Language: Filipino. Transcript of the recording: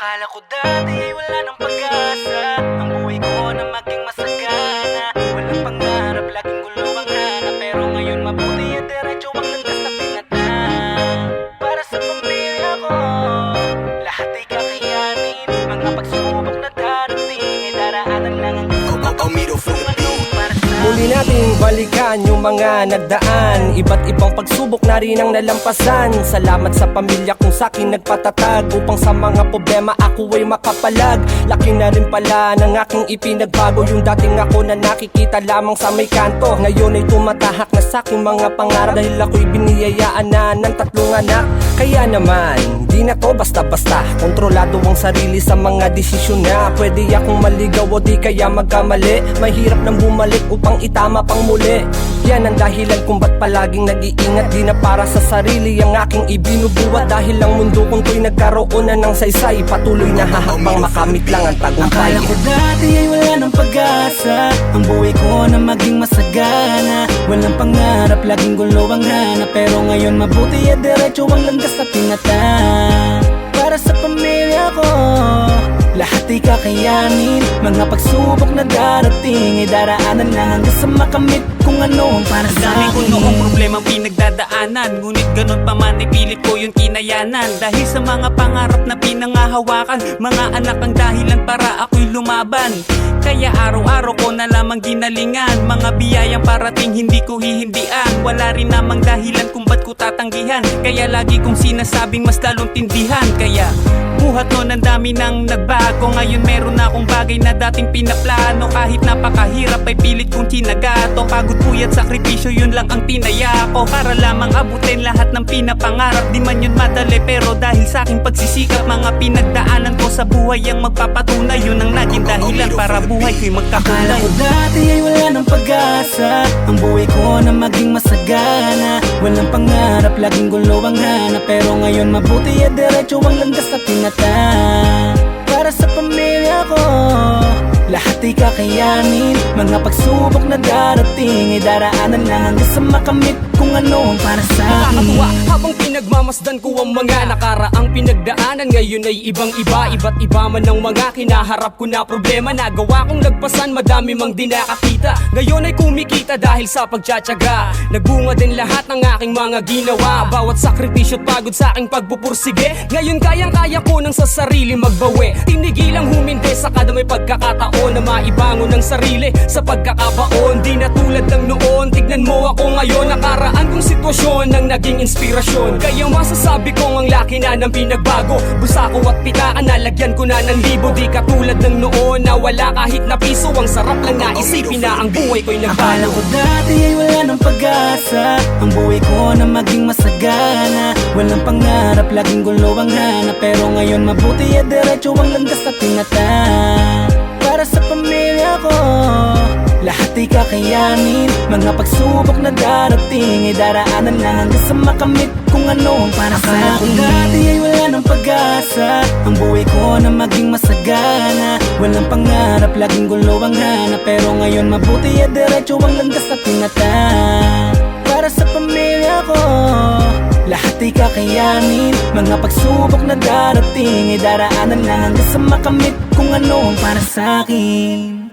Akala ko dati ay wala ng pag-asa, ang buhay ko na maging masagana. Walang pangarap, laging gulo ang hanap, pero ngayon mabuti at diretso ang landas na pinatang. Para sa pamilya ko, lahat ay kakayanin. Mga pagsubok na darating, daraanan lang ang gusto makamit kung ano para sa Muli nating balikan yung mga nagdaan, iba't ibang pagsubok na rin ang nalampasan. Salamat sa pamilya kung sa'kin nagpatatag, upang sa mga problema ako ay makapalag. Laki na rin pala ng aking ipinagbago, yung dating ako na nakikita lamang sa may kanto, ngayon ay tumatahak na sa'king mga pangarap, dahil ako'y biniyayaan na ng 3 anak. Kaya naman, di na to basta-basta, kontrolado ang sarili sa mga desisyon na pwede akong maligaw o di kaya magkamali. Mahirap nang bumalik upang itama pang muli. Yan ang dahilan kung ba't palaging nag-iingat, di na para sa sarili ang aking ibinubuhat, dahil ang mundo kong to'y nagkaroon na ng saysay, patuloy na hahakbang makamit lang ang tagumpay. Akala ko dati ay wala ng pag-asa, ang buhay ko na maging masagana. Walang pangarap, laging gulo ang hanap, pero ngayon mabuti at diretso ang landas na pinatang. Para sa pamilya ko, lahat ay kakayanin. Mga pagsubok na darating, ay daraanan lang hanggang sa makamit kung ano ang para sa Dami ko akin. noong problemang pinagdadaanan, ngunit ganun pa man ay pilit ko yung kinayanan. Dahil sa mga pangarap na pinangahawakan, mga anak ang dahilan para ako'y lumaban. Kaya araw-araw ko na lamang ginalingan, mga biyayang parating hindi ko hihindian. Wala rin namang dahilan kung ba't ko tatanggihan, kaya lagi kong sinasabing mas lalong tindihan. Kaya buhat noon ang dami nang nagbago, ngayon meron na akong bagay na dating pinaplano. Kahit napakahirap ay pilit kong kinagato, pagod puyat sakripisyo yun lang ang tinaya ko, para lamang abutin lahat ng pinapangarap. Di man yun madali, pero dahil sa aking pagsisikap, mga pinagdaanan ko sa buhay ang magpapatunay. Yun ang naging dahilan para buhay ko'y Akala magkakulay. ko dati ay wala ng pag-asa, ang buhay ko na maging masagana. Walang pangarap, laging gulo ang hanap, pero ngayon mabuti at diretso ang landas na pinatang. Para sa pamilya ko, lahat ay kakayanin. Mga pagsubok na darating, ay daraanan lang hanggang sa makamit kung ano ang para sa Nakakatuwa akin. habang pinagmamasdan ko ang mga nakaraang pinagdaanan, ngayon ay ibang-iba, iba't iba man ang mga kinaharap ko na problema. Nagawa kong lagpasan, madami mang di nakakita, ngayon ay kumikita dahil sa pagtsatsaga. Nagbunga din lahat ng aking mga ginawa, bawat sakripisyo't pagod sa aking pagpupursige. Ngayon kayang-kaya ko nang sa sarili magbawi, tinigilang humindi sa kada may pagkakataon na maibangon ng sarili sa pagkakabaon. Di na tulad ng noon, tignan mo ako ngayon, nakaraan kong sitwasyon ang naging inspirasyon. Kaya masasabi kong ang laki na ng pinagbago, busa ko at pitaan, nalagyan ko na ng libo. Di katulad ng noon na wala kahit na piso, ang sarap lang na isipin na ang buhay ko'y Akala nagbago. ko dati ay wala ng pag-asa, ang buhay ko na maging masagana. Walang pangarap, laging gulo ang hanap, pero ngayon mabuti at diretso ang landas na pinatang. Para sa pamilya ko, lahat ay kakayanin. Mga pagsubok na darating, ay daraanan lang hanggang sa makamit kung ano ang para sa akin. Akala ko dati ay wala ng pag-asa, ang buhay ko na maging masagana. Walang pangarap, laging gulo ang hanap, pero ngayon mabuti at diretso ang landas na pinatang. Para sa pamilya ko, lahat ay kakayanin. Mga pagsubok na darating, ay daraanan lang hanggang sa makamit kung ano ang para sa akin.